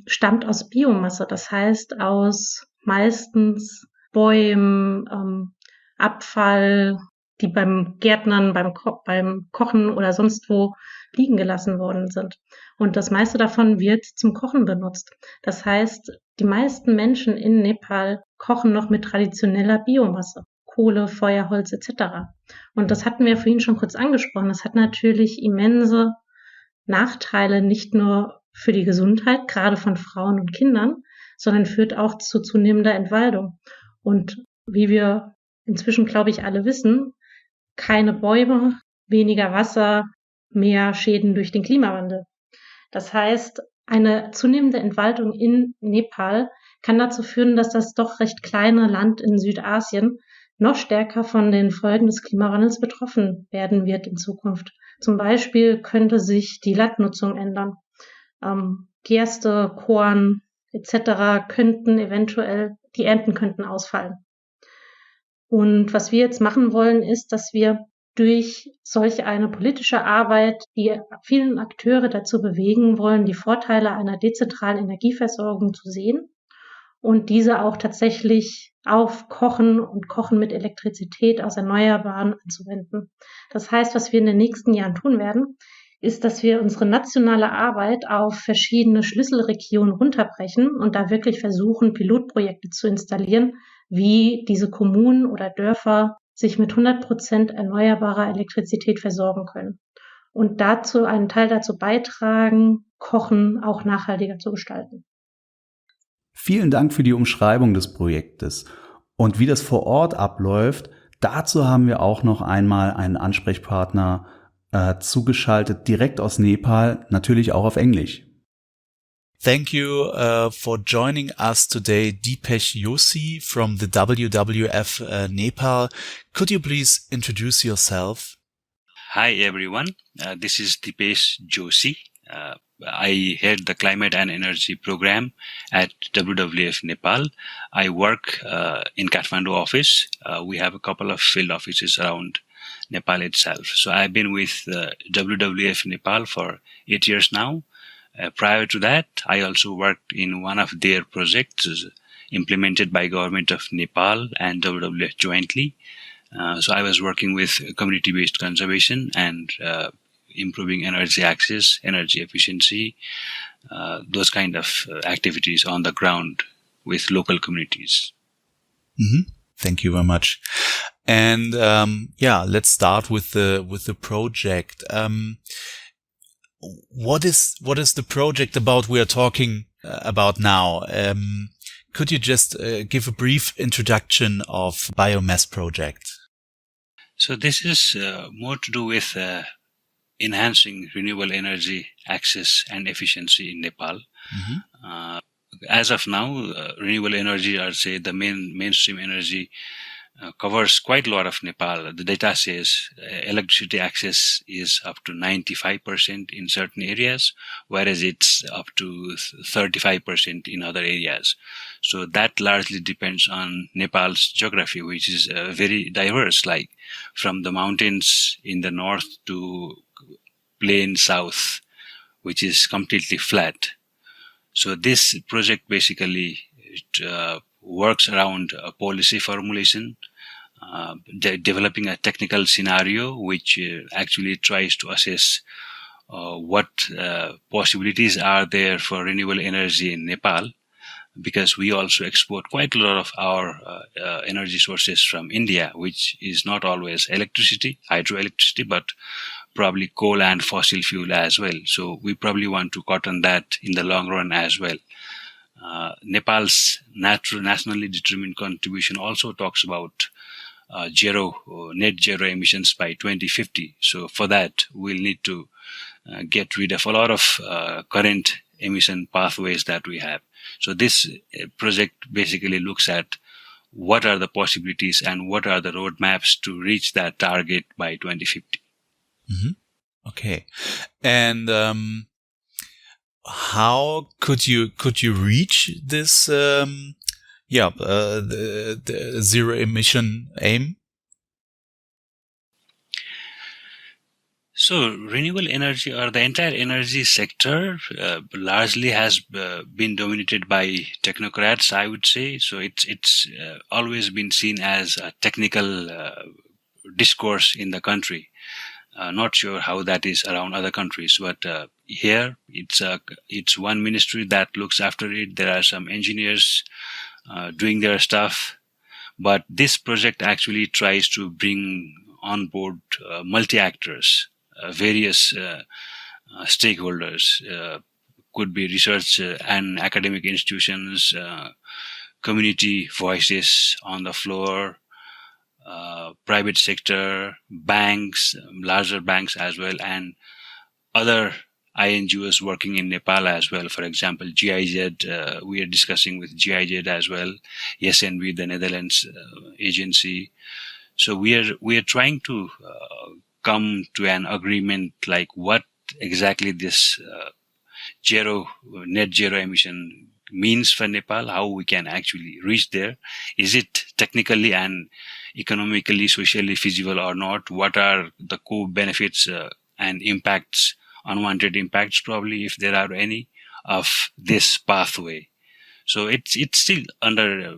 stammt aus Biomasse. Das heißt, aus meistens Bäumen, Abfall, die beim Gärtnern, beim Kochen oder sonst wo liegen gelassen worden sind. Und das meiste davon wird zum Kochen benutzt. Das heißt, die meisten Menschen in Nepal kochen noch mit traditioneller Biomasse. Kohle, Feuer, Holz etc. Und das hatten wir vorhin schon kurz angesprochen. Das hat natürlich immense Nachteile, nicht nur für die Gesundheit, gerade von Frauen und Kindern, sondern führt auch zu zunehmender Entwaldung. Und wie wir inzwischen, glaube ich, alle wissen, keine Bäume, weniger Wasser, mehr Schäden durch den Klimawandel. Das heißt, eine zunehmende Entwaldung in Nepal kann dazu führen, dass das doch recht kleine Land in Südasien noch stärker von den Folgen des Klimawandels betroffen werden wird in Zukunft. Zum Beispiel könnte sich die Landnutzung ändern. Gerste, Korn etc. könnten eventuell, die Ernten könnten ausfallen. Und was wir jetzt machen wollen, ist, dass wir durch solch eine politische Arbeit die vielen Akteure dazu bewegen wollen, die Vorteile einer dezentralen Energieversorgung zu sehen und diese auch tatsächlich auf Kochen und Kochen mit Elektrizität aus Erneuerbaren anzuwenden. Das heißt, was wir in den nächsten Jahren tun werden, ist, dass wir unsere nationale Arbeit auf verschiedene Schlüsselregionen runterbrechen und da wirklich versuchen, Pilotprojekte zu installieren, wie diese Kommunen oder Dörfer sich mit 100% erneuerbarer Elektrizität versorgen können. Und dazu einen Teil dazu beitragen, Kochen auch nachhaltiger zu gestalten. Vielen Dank für die Umschreibung des Projektes. Und wie das vor Ort abläuft, dazu haben wir auch noch einmal einen Ansprechpartner zugeschaltet, direkt aus Nepal, natürlich auch auf Englisch. Thank you for joining us today, Dipesh Joshi from the WWF Nepal. Could you please introduce yourself? Hi everyone, this is Dipesh Joshi. I head the Climate and Energy Program at WWF Nepal. I work in Kathmandu office. We have a couple of field offices around Nepal itself. So I've been with WWF Nepal for 8 years now. Prior to that, I also worked in one of their projects implemented by Government of Nepal and WWF jointly. So I was working with community-based conservation and improving energy access, energy efficiency, those kind of activities on the ground with local communities. Mm-hmm. Thank you very much. And let's start with the project. What is the project about we are talking about now? Could you just give a brief introduction of Biomass Project? So this is more to do with enhancing renewable energy access and efficiency in Nepal. Mm-hmm. As of now, renewable energy, or say the mainstream energy, covers quite a lot of Nepal. The data says electricity access is up to 95% in certain areas, whereas it's up to 35% in other areas. So that largely depends on Nepal's geography, which is very diverse, like from the mountains in the north to plain south, which is completely flat. So this project basically works around a policy formulation, developing a technical scenario which actually tries to assess what possibilities are there for renewable energy in Nepal, because we also export quite a lot of our energy sources from India, which is not always electricity, hydroelectricity, but probably coal and fossil fuel as well. So we probably want to cut on that in the long run as well. Nepal's nationally determined contribution also talks about net zero emissions by 2050. So for that, we'll need to get rid of a lot of current emission pathways that we have. So this project basically looks at what are the possibilities and what are the roadmaps to reach that target by 2050. Mm-hmm. Okay. And how could you reach this the zero emission aim? So renewable energy, or the entire energy sector, largely has been dominated by technocrats, I would say. So it's always been seen as a technical discourse in the country. Not sure how that is around other countries, but here it's one ministry that looks after it. There are some engineers doing their stuff, but this project actually tries to bring on board multi-actors. Various stakeholders, could be research and academic institutions, community voices on the floor, private sector, banks, larger banks as well, and other INGOs working in Nepal as well. For example, GIZ, we are discussing with GIZ as well, SNB, the Netherlands agency. So we are trying to come to an agreement like what exactly this net zero emission means for Nepal, how we can actually reach there. Is it technically and economically, socially feasible or not? What are the co-benefits and impacts, unwanted impacts probably, if there are any, of this pathway? So it's still under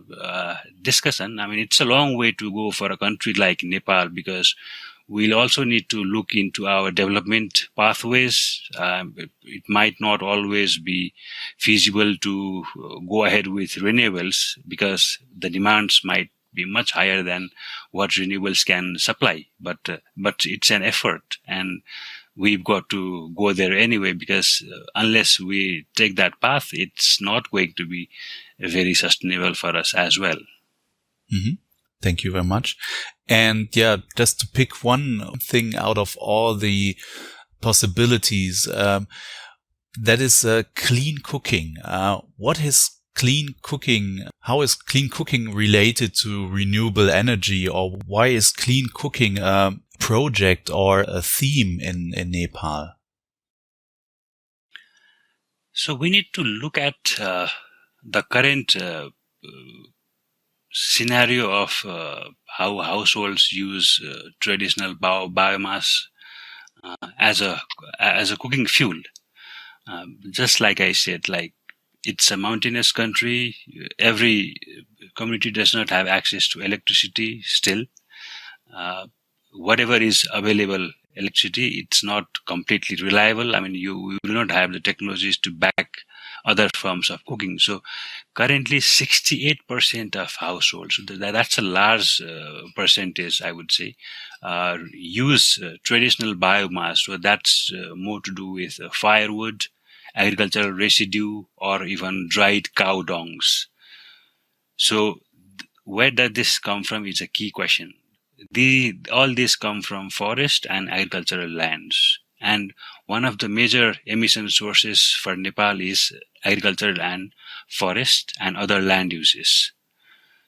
discussion. I mean, it's a long way to go for a country like Nepal, because we'll also need to look into our development pathways. It might not always be feasible to go ahead with renewables, because the demands might be much higher than what renewables can supply. But it's an effort, and we've got to go there anyway, because unless we take that path, it's not going to be very sustainable for us as well. Mm-hmm. Thank you very much. And just to pick one thing out of all the possibilities, that is clean cooking. What is clean cooking? How is clean cooking related to renewable energy, or why is clean cooking a project or a theme in Nepal? So we need to look at the current scenario of how households use traditional biomass as a cooking fuel. Just like I said, like, it's a mountainous country. Every community does not have access to electricity still. Whatever is available electricity, it's not completely reliable. I mean, you will not have the technologies to back other forms of cooking. So currently 68% of households, that's a large percentage, I would say, use traditional biomass. So that's more to do with firewood, agricultural residue, or even dried cow dongs. So where does this come from is a key question. All this come from forest and agricultural lands. And one of the major emission sources for Nepal is agricultural and forest and other land uses.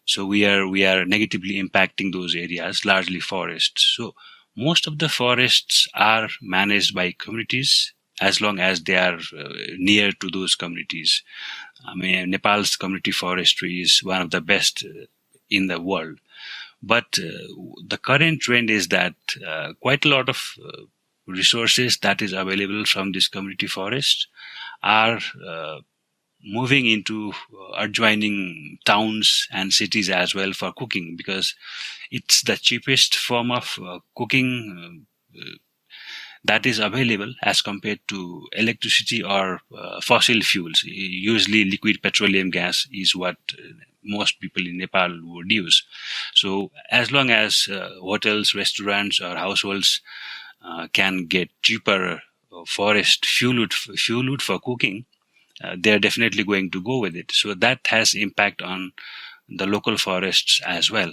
So we are negatively impacting those areas, largely forests. So most of the forests are managed by communities, as long as they are near to those communities. I mean, Nepal's community forestry is one of the best in the world. But the current trend is that quite a lot of resources that is available from this community forest are moving into adjoining towns and cities as well for cooking, because it's the cheapest form of cooking that is available as compared to electricity or fossil fuels. Usually liquid petroleum gas is what most people in Nepal would use. So as long as hotels, restaurants, or households can get cheaper forest fuel wood for cooking, they're definitely going to go with it. So that has impact on the local forests as well.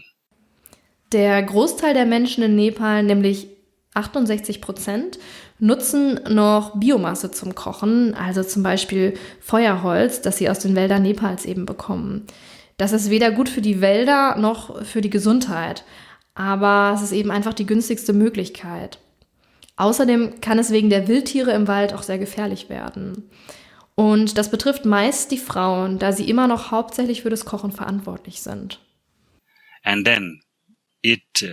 Der Großteil der Menschen in Nepal, nämlich 68% nutzen noch Biomasse zum Kochen, also zum Beispiel Feuerholz, das sie aus den Wäldern Nepals eben bekommen. Das ist weder gut für die Wälder noch für die Gesundheit, aber es ist eben einfach die günstigste Möglichkeit. Außerdem kann es wegen der Wildtiere im Wald auch sehr gefährlich werden. Und das betrifft meist die Frauen, da sie immer noch hauptsächlich für das Kochen verantwortlich sind. And then it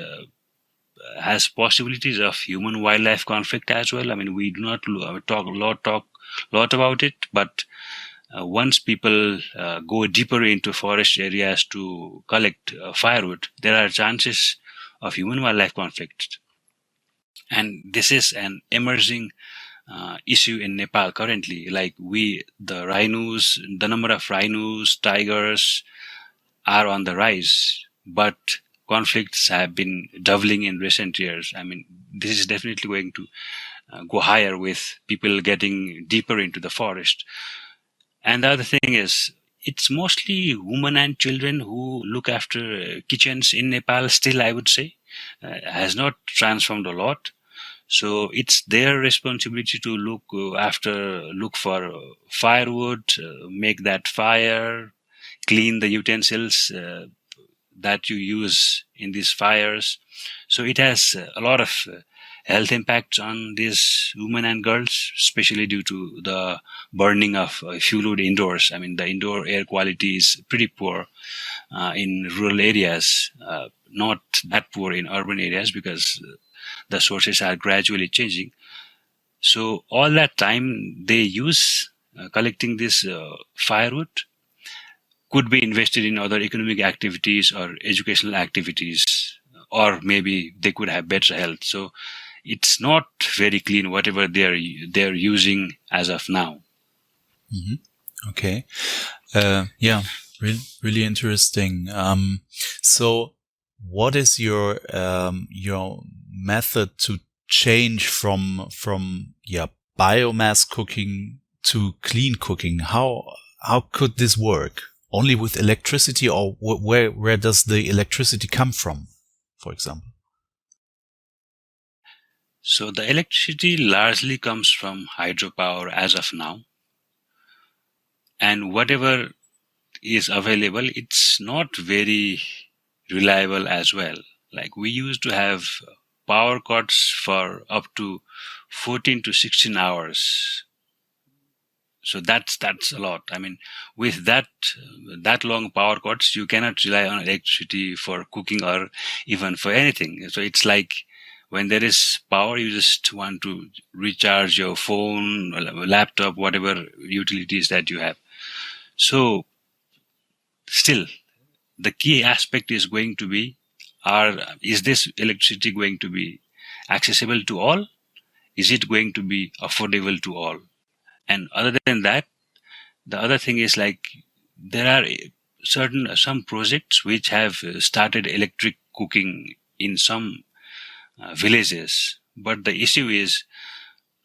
has possibilities of human-wildlife conflict as well. I mean, we do not talk a lot about it, but once people go deeper into forest areas to collect firewood, there are chances of human-wildlife conflict. And this is an emerging issue in Nepal currently. Like the number of rhinos, tigers are on the rise, but conflicts have been doubling in recent years. I mean, this is definitely going to go higher with people getting deeper into the forest. And the other thing is, it's mostly women and children who look after kitchens in Nepal still, I would say. Has not transformed a lot. So it's their responsibility to look for firewood, make that fire, clean the utensils that you use in these fires. So it has a lot of health impacts on these women and girls, especially due to the burning of fuel wood indoors. I mean, the indoor air quality is pretty poor in rural areas, not that poor in urban areas because the sources are gradually changing. So all that time they use collecting this firewood could be invested in other economic activities or educational activities, or maybe they could have better health. So it's not very clean whatever they're using as of now. Mm-hmm. Okay. Really interesting. So what is your method to change from biomass cooking to clean cooking? How could this work? Only with electricity, or where does the electricity come from, for example? So the electricity largely comes from hydropower as of now. And whatever is available, it's not very reliable as well. Like we used to have power cuts for up to 14 to 16 hours. So that's a lot. I mean, with that long power cuts, you cannot rely on electricity for cooking or even for anything. So it's like when there is power, you just want to recharge your phone, laptop, whatever utilities that you have. So still, the key aspect is going to be, is this electricity going to be accessible to all? Is it going to be affordable to all? And other than that, the other thing is like there are some projects which have started electric cooking in some villages. But the issue is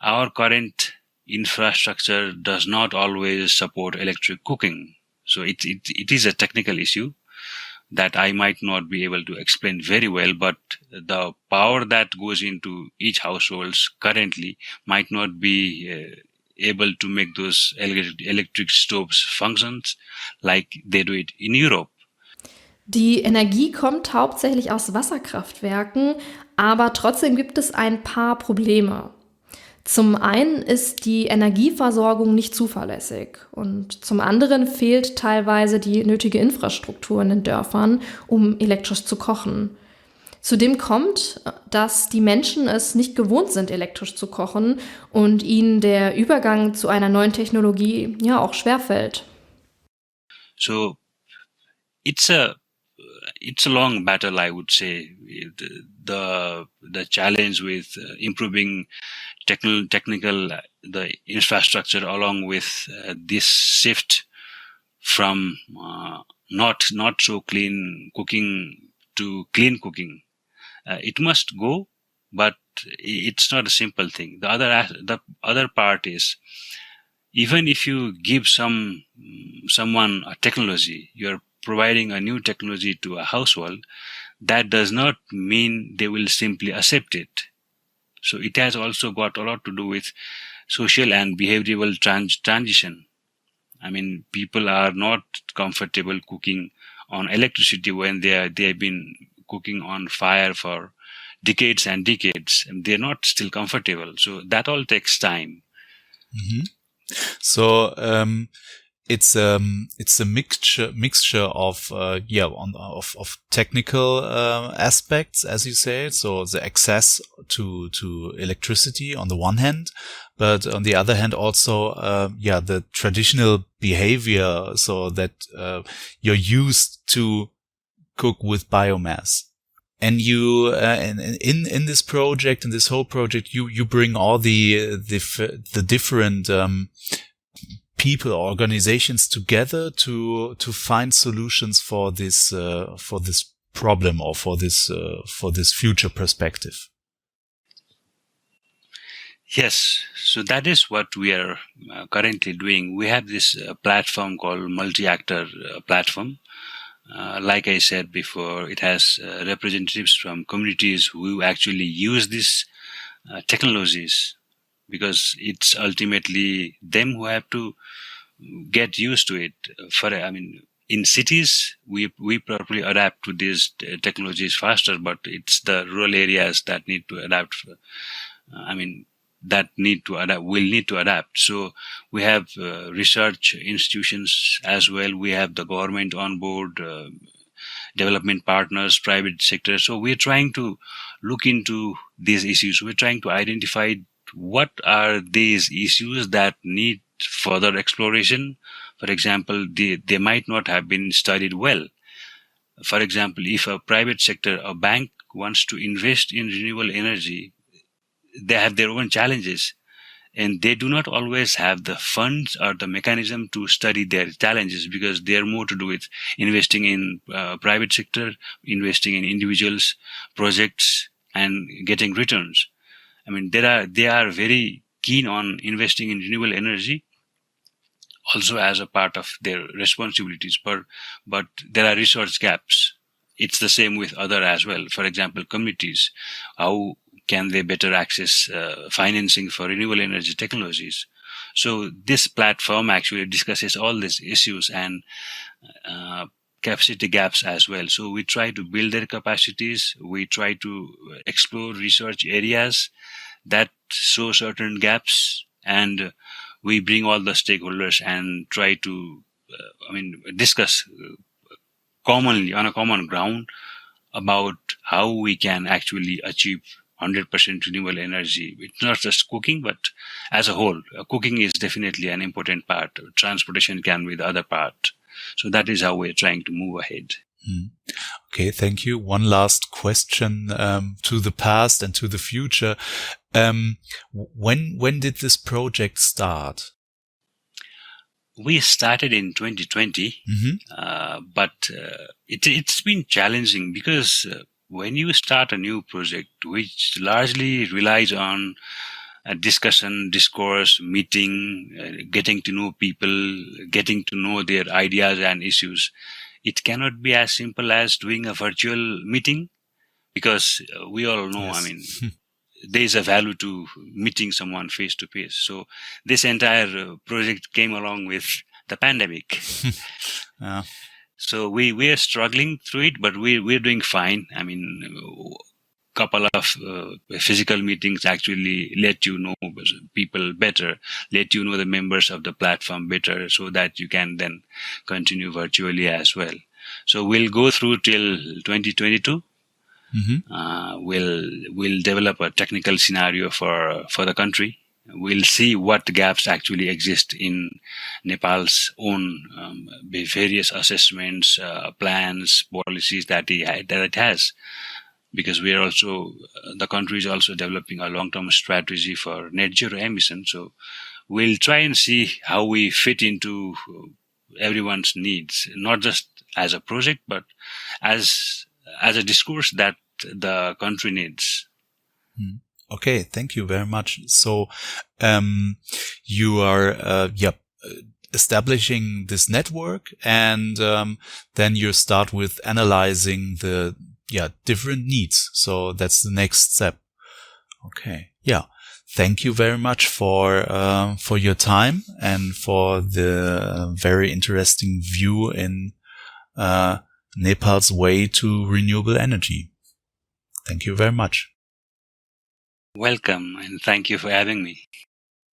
our current infrastructure does not always support electric cooking. So it is a technical issue that I might not be able to explain very well, but the power that goes into each household currently might not be able to make those electric stoves functions like they do it in Europe. Die Energie kommt hauptsächlich aus Wasserkraftwerken, aber trotzdem gibt es ein paar Probleme. Zum einen ist die Energieversorgung nicht zuverlässig und zum anderen fehlt teilweise die nötige Infrastruktur in den Dörfern, um elektrisch zu kochen. Zudem kommt, dass die Menschen es nicht gewohnt sind, elektrisch zu kochen und ihnen der Übergang zu einer neuen Technologie ja auch schwerfällt. So it's a long battle, I would say. The challenge with improving the infrastructure along with this shift from not so clean cooking to clean cooking. It must go, but it's not a simple thing. The other part is, even if you give someone a technology, you're providing a new technology to a household, that does not mean they will simply accept it. So it has also got a lot to do with social and behavioral transition. I mean, people are not comfortable cooking on electricity when they have been cooking on fire for decades and decades, and they're not still comfortable. So that all takes time. Mm-hmm. So it's a mixture of of technical aspects, as you say. So the access to electricity on the one hand, but on the other hand also the traditional behavior, so that you're used to cook with biomass. And you in this project, in this whole project, you bring all the different people or organizations together to find solutions for this problem, or for this future perspective. Yes, so that is what we are currently doing. We have this platform called multi-actor platform. Like I said before, it has representatives from communities who actually use these technologies, because it's ultimately them who have to get used to it. In cities, we probably adapt to these technologies faster, but it's the rural areas that need to adapt. Will need to adapt. So we have research institutions as well. We have the government on board, development partners, private sector. So we're trying to look into these issues. We're trying to identify what are these issues that need further exploration. For example, they might not have been studied well. For example, if a private sector, a bank wants to invest in renewable energy, they have their own challenges, and they do not always have the funds or the mechanism to study their challenges, because they are more to do with investing in private sector, investing in individuals, projects, and getting returns. I mean, they are very keen on investing in renewable energy, also as a part of their responsibilities, but there are resource gaps. It's the same with other as well. For example, communities, how can they better access financing for renewable energy technologies? So this platform actually discusses all these issues and capacity gaps as well. So we try to build their capacities. We try to explore research areas that show certain gaps, and we bring all the stakeholders and try to discuss commonly on a common ground about how we can actually achieve 100% renewable energy. It's not just cooking, but as a whole. Cooking is definitely an important part. Transportation can be the other part. So that is how we're trying to move ahead. Okay, thank you. One last question to the past and to the future. When did this project start? We started in 2020, but it's been challenging, because when you start a new project, which largely relies on a discussion, discourse, meeting, getting to know people, getting to know their ideas and issues, it cannot be as simple as doing a virtual meeting, because we all know, yes. There is a value to meeting someone face to face. So this entire project came along with the pandemic. Yeah. So we are struggling through it, but we're doing fine. Couple of physical meetings actually let you know people better, let you know the members of the platform better, so that you can then continue virtually as well. So we'll go through till 2022. We'll develop a technical scenario for the country. We'll see what gaps actually exist in Nepal's own various assessments, plans, policies that it has. Because we are also, the country is also developing a long-term strategy for net zero emissions. So we'll try and see how we fit into everyone's needs, not just as a project, but as a discourse that the country needs. Okay, thank you very much. So you are establishing this network, and then you start with analyzing the different needs. So that's the next step. Okay. Yeah. Thank you very much for your time and for the very interesting view in Nepal's way to renewable energy. Thank you very much. Welcome and thank you for having me.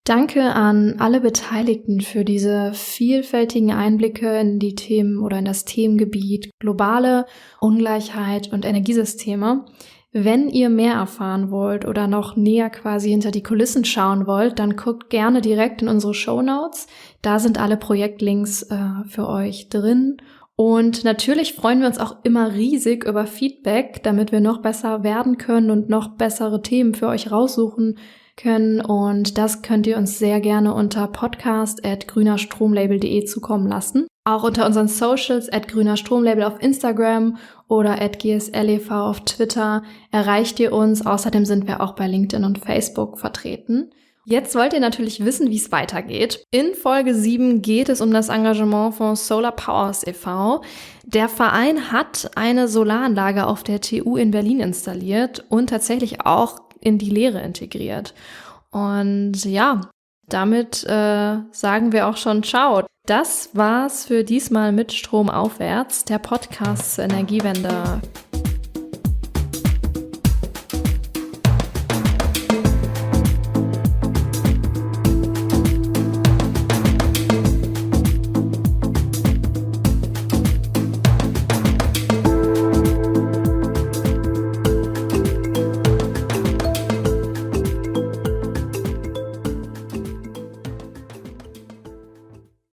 Danke an alle Beteiligten für diese vielfältigen Einblicke in die Themen oder in das Themengebiet globale Ungleichheit und Energiesysteme. Wenn ihr mehr erfahren wollt oder noch näher quasi hinter die Kulissen schauen wollt, dann guckt gerne direkt in unsere Shownotes. Da sind alle Projektlinks für euch drin. Und natürlich freuen wir uns auch immer riesig über Feedback, damit wir noch besser werden können und noch bessere Themen für euch raussuchen können. Und das könnt ihr uns sehr gerne unter podcast@grünerstromlabel.de zukommen lassen. Auch unter unseren Socials @grünerstromlabel auf Instagram oder @gslev auf Twitter erreicht ihr uns. Außerdem sind wir auch bei LinkedIn und Facebook vertreten. Jetzt wollt ihr natürlich wissen, wie es weitergeht. In Folge 7 geht es um das Engagement von Solar Powers e.V. Der Verein hat eine Solaranlage auf der TU in Berlin installiert und tatsächlich auch in die Lehre integriert. Und ja, damit sagen wir auch schon Ciao. Das war's für diesmal mit Strom aufwärts, der Podcast zur Energiewende.